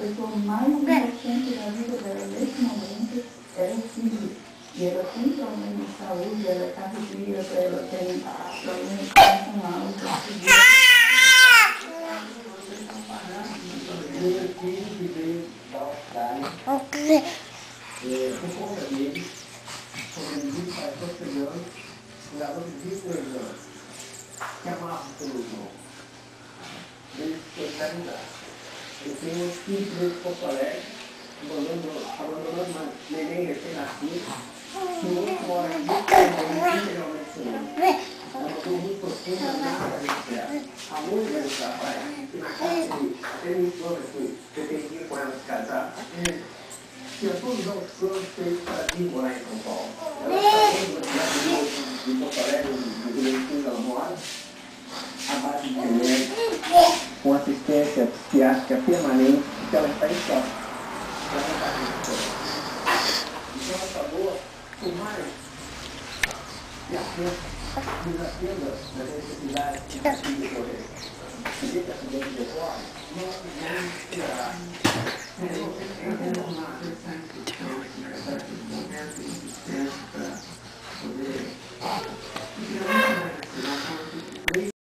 pessoa mais importante da vida dela nesse momento era o filho. E ela tem problema de saúde, ela é cardíaca, ela tem problema de pressão alta. Meu filho que veio da Austrália, por conta dele, sobrevivido para posterior, um garoto de 23 anos, que amava o seu irmão. Ele foi caridade. Eu tenho um filho de Porto Alegre, abandonando uma neném recém-nascida, que outro mora aqui, integralmente sonhando. É uma coisa muito profunda, nada a ver. A música do rapaz, que na casa dele, até me ensinou que pretendia com ela se casar, tinha todos os planos feitos para vir morar em São Paulo. Ela está sempre de Porto Alegre, no Rio Grande do Sul, ela mora, a base de remédio, com assistência psiquiátrica permanente, que ela está em choque. Ela não está em choque. Então ela falou com mais desafiando as necessidades que a filha correr. Se vê que a acidente decorre, não esperar.